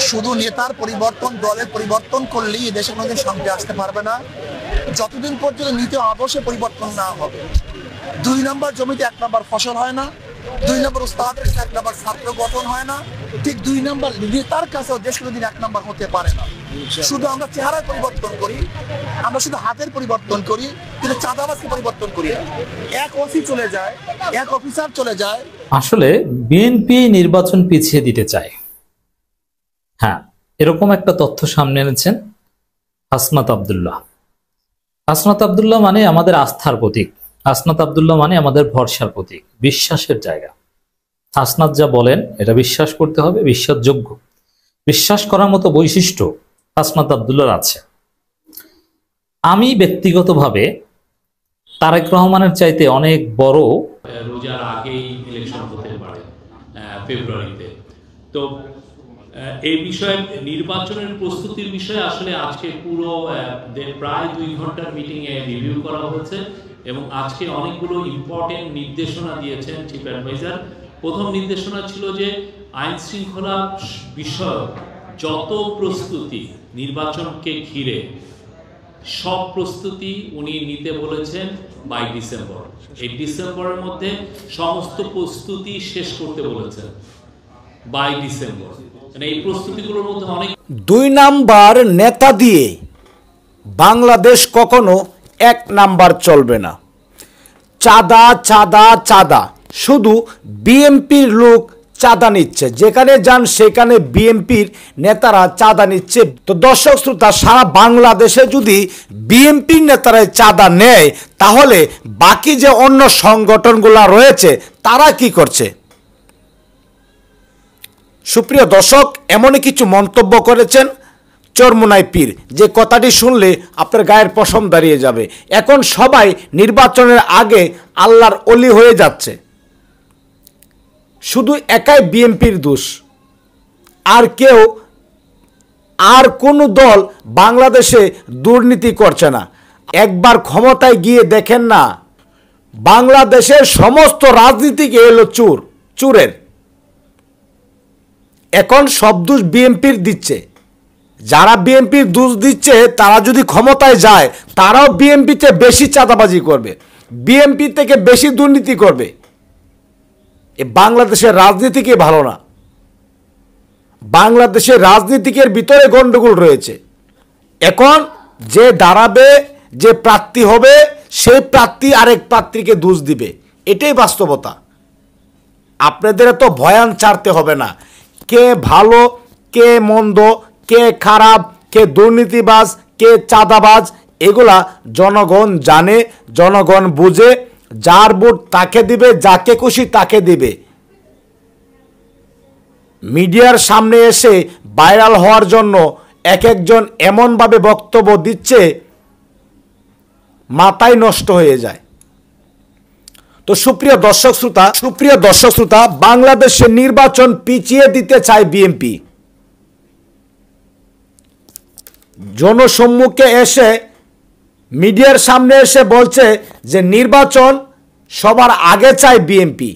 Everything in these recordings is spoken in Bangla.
শুধু নেতার পরিবর্তন, দলের পরিবর্তন করলেই এই দেশে কোনোদিন শান্তি আসতে পারবে না, যতদিন পর্যন্ত নীতি আদর্শে পরিবর্তন না হবে। 2 নম্বর জমিতে 1 নম্বর ফসল হয় না, 2 নম্বর উস্তাদের 1 নম্বর ছাত্র গঠন হয় না, ঠিক 2 নম্বর নেতার কাছেও দেশ কোনোদিন 1 নম্বর হতে পারে না। শুধু আমরা চেহারার পরিবর্তন করি, আমরা শুধু হাতের পরিবর্তন করি, কিন্তু চাঁদাবাজকে পরিবর্তন করি না। এক ওসি চলে যায়, এক অফিসার চলে যায়। আসলে বিএনপি নির্বাচন পিছিয়ে দিতে চায়, হ্যাঁ, এরকম একটা তথ্য সামনে এনেছেন হাসনাত আব্দুল্লাহ। হাসনাত আব্দুল্লাহ মানে আমাদের আস্থার প্রতীক, হাসনাত আব্দুল্লাহ মানে আমাদের ভরসার প্রতীক, বিশ্বাসের জায়গা। হাসনাত যা বলেন এটা বিশ্বাস করতে হবে, বিশ্বাসযোগ্য, বিশ্বাস করার মতো বৈশিষ্ট্য হাসনাত আব্দুল্লাহর আছে। আমি ব্যক্তিগতভাবে তারেক রহমানের চাইতে অনেক বড়, রোজার আগেই ইলেকশন হতে পারে ফেব্রুয়ারিতে। তো এই বিষয়ে নির্বাচনের প্রস্তুতির বিষয়ে আসলে আজকে পুরো প্রায় 2 ঘন্টার মিটিংয়ে রিভিউ করা হয়েছে এবং আজকে অনেকগুলো ইম্পর্টেন্ট নির্দেশনা দিয়েছেন চিফ অ্যাডভাইজার। প্রথম নির্দেশনা ছিল যে আইন শৃঙ্খলা বিষয়ক যত প্রস্তুতি নির্বাচনকে ঘিরে সব প্রস্তুতি উনি নিতে বলেছেন বাই ডিসেম্বর। এই ডিসেম্বরের মধ্যে সমস্ত প্রস্তুতি শেষ করতে বলেছেন বাই ডিসেম্বর। মানে এই প্রস্তুতিগুলোর মধ্যে অনেক 2 নাম্বার নেতা দিয়ে বাংলাদেশ কখনো 1 নাম্বার চলবে না। চাঁদা চাঁদা চাঁদা, শুধু বিএনপির লোক চাঁদা নিচ্ছে, যেখানে যান সেখানে বিএনপির নেতারা চাঁদা নিচ্ছে। তো দর্শক শ্রোতা, সারা বাংলাদেশে যদি বিএনপির নেতারা চাঁদা নেয়, তাহলে বাকি যে অন্য সংগঠনগুলো রয়েছে তারা কি করছে? সুপ্রিয় দর্শক, এমনই কিছু মন্তব্য করেছেন চরমোনাই পীর, যে কথাটি শুনলে আপনার গায়ের পশম দাঁড়িয়ে যাবে। এখন সবাই নির্বাচনের আগে আল্লাহর অলি হয়ে যাচ্ছে, শুধু একাই বিএনপির দোষ, আর কেউ, আর কোনো দল বাংলাদেশে দুর্নীতি করছে না। একবার ক্ষমতায় গিয়ে দেখেন না, বাংলাদেশের সমস্ত রাজনীতিকে এলো চোরের। এখন সব দোষ বিএনপির দিচ্ছে। যারা বিএনপির দোষ দিচ্ছে তারা যদি ক্ষমতায় যায়, তারাও বিএনপিতে বেশি চাঁদাবাজি করবে, বিএনপি থেকে বেশি দুর্নীতি করবে। বাংলাদেশের রাজনীতিকে ভালো না, বাংলাদেশের রাজনীতিকের ভিতরে গন্ডগোল রয়েছে। এখন যে দাঁড়াবে, যে প্রার্থী হবে, সেই প্রার্থী আরেক প্রার্থীকে দোষ দিবে, এটাই বাস্তবতা। আপনাদের তো ভয়ান ছাড়তে হবে না, কে ভালো কে মন্দ, কে খারাপ, কে দুর্নীতিবাজ, কে চাঁদাবাজ, এগুলা জনগণ জানে, জনগণ বুঝে। যার ভোট তাকে দিবে, যাকে খুশি তাকে দিবে। মিডিয়ার সামনে এসে ভাইরাল হওয়ার জন্য এক একজন এমনভাবে বক্তব্য দিচ্ছে, মাথায় নষ্ট হয়ে যায়। তো সুপ্রিয় দর্শক শ্রোতা, বাংলাদেশের নির্বাচন পিছিয়ে দিতে চায় বিএনপি। জনসম্মুখে এসে, মিডিয়ার সামনে এসে বলছে যে নির্বাচন সবার আগে চায় বিএনপি,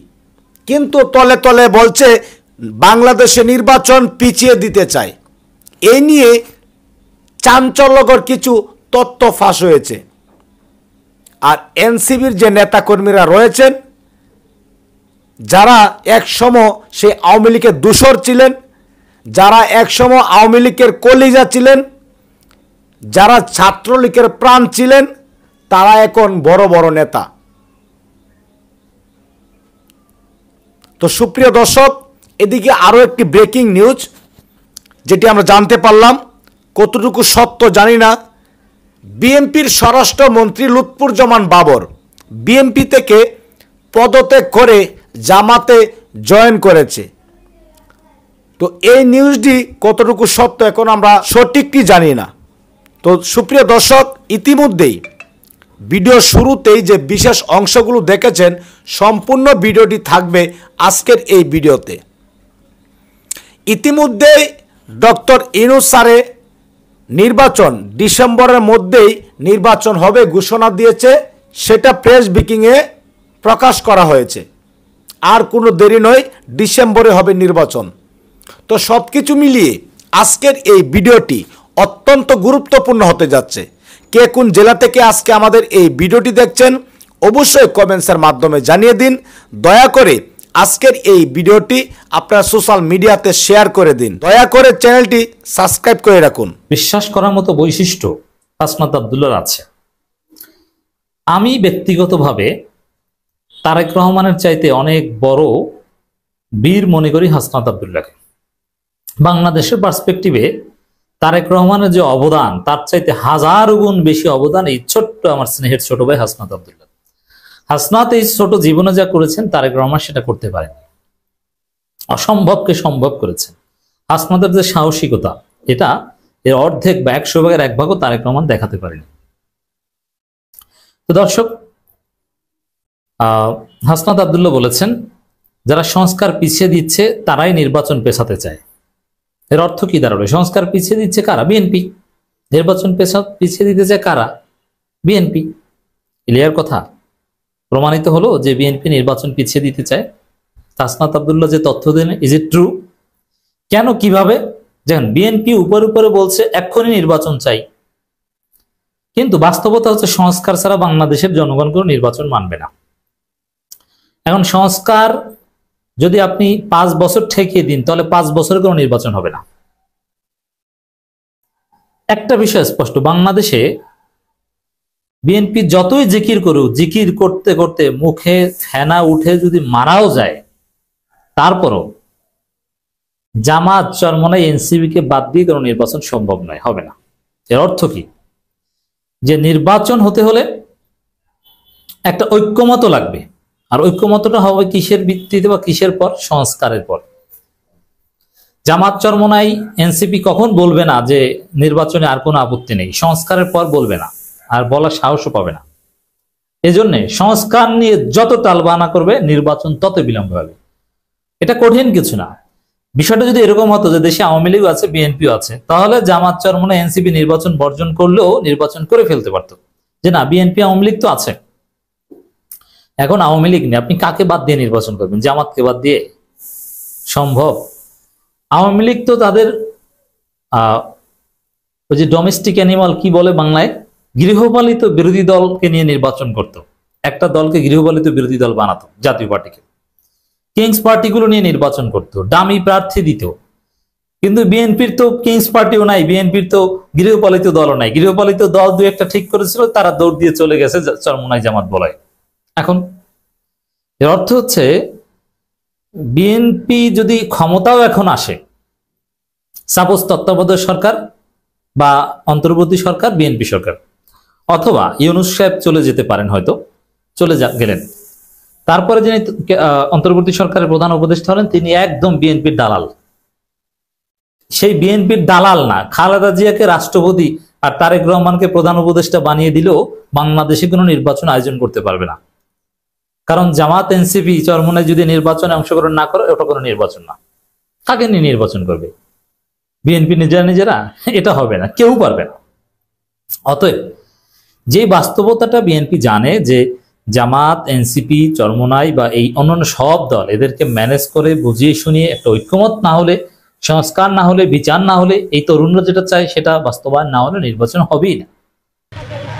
কিন্তু তলে তলে বলছে বাংলাদেশে নির্বাচন পিছিয়ে দিতে চায়। এই নিয়ে চাঞ্চল্যকর কিছু তথ্য ফাঁস হয়েছে। আর এনসিবির যে নেতাকর্মীরা রয়েছেন, যারা একসময় সেই আওয়ামী লীগের দূষর ছিলেন, যারা একসময় আওয়ামী লীগের কলিজা ছিলেন, যারা ছাত্রলীগের প্রাণ ছিলেন, তারা এখন বড় বড় নেতা। তো সুপ্রিয় দর্শক, এদিকে আরও একটি ব্রেকিং নিউজ যেটি আমরা জানতে পারলাম, কতটুকু সত্য জানি না। বিএনপির স্বরাষ্ট্রমন্ত্রী লুৎফুজ্জামান বাবর বিএনপি থেকে পদত্যাগ করে জামাতে জয়েন করেছে। তো এই নিউজটি কতটুকু সত্য এখন আমরা সঠিকটি জানি না। তো সুপ্রিয় দর্শক, ইতিমধ্যেই ভিডিও শুরুতেই যে বিশেষ অংশগুলো দেখেছেন, সম্পূর্ণ ভিডিওটি থাকবে আজকের এই ভিডিওতে। ইতিমধ্যেই ডক্টর ইউনূস স্যারে নির্বাচন ডিসেম্বরের মধ্যেই নির্বাচন হবে ঘোষণা দিয়েছে, সেটা প্রেস ব্রিফিংয়ে প্রকাশ করা হয়েছে। আর কোনো দেরি নয়, ডিসেম্বরে হবে নির্বাচন। তো সব কিছু মিলিয়ে আজকের এই ভিডিওটি অত্যন্ত গুরুত্বপূর্ণ হতে যাচ্ছে। কে কোন জেলা থেকে আজকে আমাদের এই ভিডিওটি দেখছেন অবশ্যই কমেন্টসের মাধ্যমে জানিয়ে দিন। দয়া করে আজকের এই ভিডিওটি আপনারা সোশ্যাল মিডিয়াতে শেয়ার করে দিন। দয়া করে চ্যানেলটি সাবস্ক্রাইব করে রাখুন। বিশ্বাস করার মতো বৈশিষ্ট্য হাসনাত আব্দুল্লাহর আছে। আমি ব্যক্তিগতভাবে তারেক রহমানের চাইতে অনেক বড় বীর মনে করি হাসনাত আব্দুল্লাহকে। বাংলাদেশের পার্সপেক্টিভে তারেক রহমানের যে অবদান তার চাইতে হাজার গুণ বেশি অবদান এই ছোট্ট আমার স্নেহের ছোট ভাই হাসনাত আব্দুল্লাহ। হাসনাত এই ছোট জীবনে যা করেছেন তারেক রহমান সেটা করতে পারেন, অসম্ভবকে সম্ভব করেছেন। হাসনাতের যে সাহসিকতা, এটা এর অর্ধেক বা 100 ভাগের 1 ভাগও তারেক রহমান দেখাতে পারেনি। তো দর্শক, হাসনাত আব্দুল্লাহ বলেছেন যারা সংস্কার পিছিয়ে দিচ্ছে তারাই নির্বাচন পেছাতে চায়। এর অর্থ কি দাঁড়াবে? সংস্কার পিছিয়ে দিচ্ছে কারা? বিএনপি। নির্বাচন পিছিয়ে দিতে চায় কারা? বিএনপি। ক্লিয়ার কথা, প্রমাণিত হলো যে বিএনপি নির্বাচন পিছিয়ে দিতে চায়। হাসনাত আব্দুল্লাহ যে তথ্য দেন, ইজ ইট ট্রু? কেন, কিভাবে? যেমন বিএনপি উপরে উপরে বলছে এক্ষুনি নির্বাচন চাই, কিন্তু বাস্তবতা হচ্ছে সংস্কার ছাড়া বাংলাদেশের জনগণ কোনো নির্বাচন মানবে না। এখন সংস্কার যদি আপনি 5 বছর ঠেকিয়ে দিন তাহলে 5 বছরে কোনো নির্বাচন হবে না। একটা বিষয় স্পষ্ট, বাংলাদেশে বিএনপি যতই জিকির করুক, জিকির করতে করতে মুখে ফেনা উঠে যদি মারাও যায়, তারপরও জামাত চরমনাই এনসিপি কে বাদ দিয়ে কোনো নির্বাচন সম্ভব নয়, হবে না। এর অর্থ কি? যে নির্বাচন হতে হলে একটা ঐক্যমত লাগবে, আর ঐক্যমতটা হবে কিসের ভিত্তিতে বা কিসের পর? সংস্কারের পর। জামাত চরমনাই এনসিপি কখন বলবে না যে নির্বাচনে আর কোনো আপত্তি নেই? সংস্কারের পর বলবে না, আর বলার সাহসও পাবে না। এজন্য সংস্কার নিয়ে যত টালবাহানা করবে নির্বাচন তত বিলম্ব হবে। এটা কঠিন কিছু না। বিষয়টা যদি এরকম হতো যে দেশে আওয়ামী লীগ আছে, বিএনপিও আছে, তাহলে জামাত চরমনাই এনসিপি নির্বাচন বর্জন করলেও নির্বাচন করে ফেলতে পারত। যে না, বিএনপি আওয়ামী লীগ তো আছে, এখন আওয়ামী লীগ নেই, আপনি কাকে বাদ দিয়ে নির্বাচন করবেন? জামাতকে বাদ দিয়ে সম্ভব? আওয়ামী লীগ তো তাদের ওই যে ডোমেস্টিক অ্যানিমাল কি বলে বাংলায়, গৃহপালিত বিরোধী দলকে নিয়ে নির্বাচন করত। একটা দলকে গৃহপালিত বিরোধী দল বানাতো, জাতীয় পার্টিকে, কিংস পার্টিগুলো নিয়ে নির্বাচন করতো, ডামি প্রার্থী দিত। কিন্তু বিএনপির তো কিংস পার্টিও নাই, বিএনপির তো গৃহপালিত দলও নাই। গৃহপালিত দল 2-1টা ঠিক করেছিল, তারা দৌড় দিয়ে চলে গেছে চরমনাই জামাত বলায়। এখন এর অর্থ হচ্ছে বিএনপি যদি ক্ষমতাও এখন আসে, সাপোজ তত্ত্বাবধায়ক সরকার বা অন্তর্বর্তী সরকার, বিএনপি সরকার, অথবা ইউনূস সাহেব চলে যেতে পারেন, হয়তো চলে গেলেন, তারপরে যিনি অন্তর্বর্তী সরকারের প্রধান উপদেষ্টা হলেন তিনি একদম বিএনপির দালাল। সেই বিএনপির দালাল না, খালেদা জিয়াকে রাষ্ট্রপতি আর তারেক রহমানকে প্রধান উপদেষ্টা বানিয়ে দিলেও বাংলাদেশে কোনো নির্বাচন আয়োজন করতে পারবে না। কারণ জামাত এনসিপি চরমনাই যদি নির্বাচনে অংশগ্রহণ না করে, ওটা কোনো নির্বাচন না। কাকে নিয়ে নির্বাচন করবে? বিএনপি নিজেরা? এটা হবে না, কেউ পারবে না। অতএব যে বাস্তবতাটা বিএনপি জানে যে জামাত, এনসিপি, চরমনাই বা এই অন্যান্য সব দল, এদেরকে ম্যানেজ করে বুঝিয়ে শুনিয়ে একটা ঐক্যমত না হলে, সংস্কার না হলে, বিচার না হলে, এই তরুণরা যেটা চায় সেটা বাস্তবায়ন না হলে নির্বাচন হবেই না।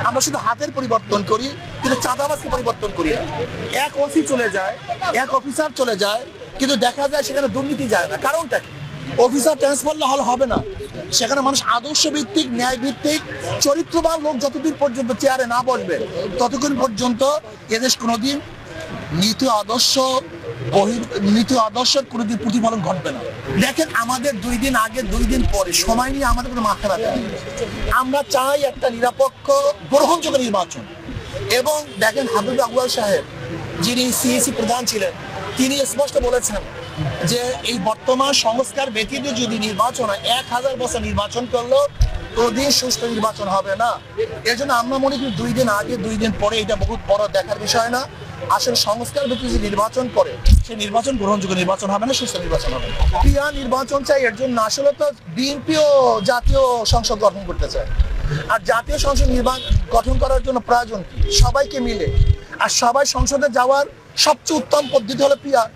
আমরা শুধু হাতের পরিবর্তন করি, কিন্তু চাঁদাবাজকে পরিবর্তন করি না। এক ওসি চলে যায়, এক অফিসার চলে যায়, কিন্তু দেখা যায় সেখানে দুর্নীতি যায় না। কারণটা কি? অফিসার ট্রান্সফার না হলে হবে না। সেখানে মানুষ আদর্শ ভিত্তিক, ন্যায় ভিত্তিক, চরিত্রবান লোক যতদিন পর্যন্ত চেয়ারে না বসবে ততক্ষণ পর্যন্ত এদেশ কোনোদিন নীতি আদর্শের কোনোদিন প্রতিফলন ঘটবে না। দেখেন, আমাদের 2 দিন আগে 2 দিন পরে সময় নিয়ে আমাদের কোনো মাথা ব্যথা নেই। আমরা চাই একটা নিরপেক্ষ গ্রহণযোগ্য নির্বাচন। এবং দেখেন, হাবিব আউয়াল সাহেব যিনি সিএসি প্রধান ছিলেন, তিনি স্পষ্ট বলেছেন যে এই বর্তমান সংস্কার ব্যতীত যদি নির্বাচন হয়, 1000 বছর নির্বাচন করলেও কোনদিন সুষ্ঠু নির্বাচন হবে না। এর জন্য আমরা মনে করি 2 দিন আগে 2 দিন পরে এটা বহুত বড় দেখার বিষয় না। আসলে সংস্কার ভিত্তিক যে নির্বাচন করে, সেই নির্বাচন গ্রহণযোগ্য নির্বাচন হবে না, সুষ্ঠু নির্বাচন হবে। ক্রিয়া নির্বাচন চাই, এর জন্য আসলে তো বিএনপিও জাতীয় সংসদ গঠন করতে চায়। আর জাতীয় সংসদ গঠন করার জন্য প্রয়োজন কি? সবাইকে মিলে। আর সবাই সংসদে যাওয়ার সবচেয়ে উত্তম পদ্ধতি হলো পিআর।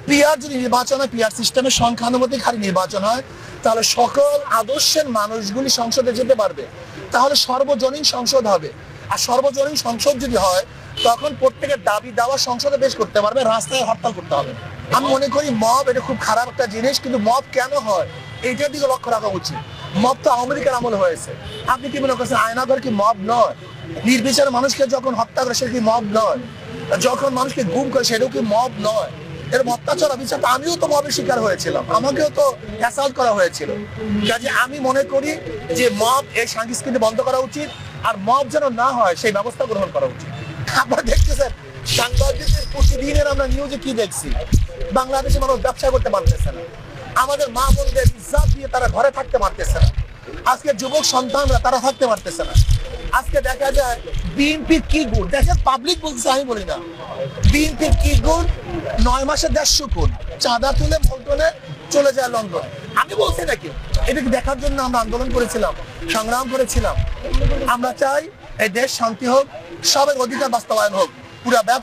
পিআর যদি নির্বাচন হয়, পিআর সিস্টেমে সংখ্যানুপাতিক হারে নির্বাচন হয়, তাহলে সকল আদর্শের মানুষগুলি সংসদে যেতে পারবে, তাহলে সর্বজনীন সংসদ হবে। আর সর্বজনীন সংসদ যদি হয় তখন প্রত্যেকের দাবি দাওয়া সংসদে পেশ করতে পারবে, রাস্তায় হরতাল করতে হবে। আমি মনে করি মব এটা খুব খারাপ একটা জিনিস, কিন্তু মব কেন হয় এইটার দিকে লক্ষ্য রাখা উচিত। মব তো আওয়ামী লীগের আমল হয়েছে। আপনি কি মনে করছেন আয়নাঘর কি মব নয়? নির্বিচারে মানুষকে যখন হত্যা করে সেটা কি মব নয়? যখন মানুষকে গুম করে সেটাও কি মব নয়? এর অত্যাচার অবিচার আমিও তো মবের শিকার হয়েছিলাম, আমাকেও তো অ্যাসাল্ট করা হয়েছিল। কাজে আমি মনে করি যে মব এই সংস্কৃতি বন্ধ করা উচিত, আর মব যেন না হয় সেই ব্যবস্থা গ্রহণ করা উচিত। আপনারা দেখতেছেন সাংবাদিকদের প্রতিদিনের আমরা নিউজে কি দেখছি, বাংলাদেশে মানুষ ব্যবসা করতে পারতেছে না, আমাদের মা বোনদের ইজ্জত দিয়ে তারা ঘরে থাকতে পারতেছে না, আজকে যুবক সন্তানরা তারা থাকতে পারতেছে না। আজকে দেখা যায় বিএনপির কি গুণ, দেশের পাবলিক বলছে, আমি বলি না, বিএনপির কি গুণ, 9 মাসে 150 কোটি চাঁদা তুলে পল্টনে চলে যায় লন্ডন। আমি বলছি নাকি, এটাকে দেখার জন্য আমরা আন্দোলন করেছিলাম, সংগ্রাম করেছিলাম। আমরা চাই এই দেশ শান্তি হোক, সবার অধিকার বাস্তবায়ন হোক, পুরা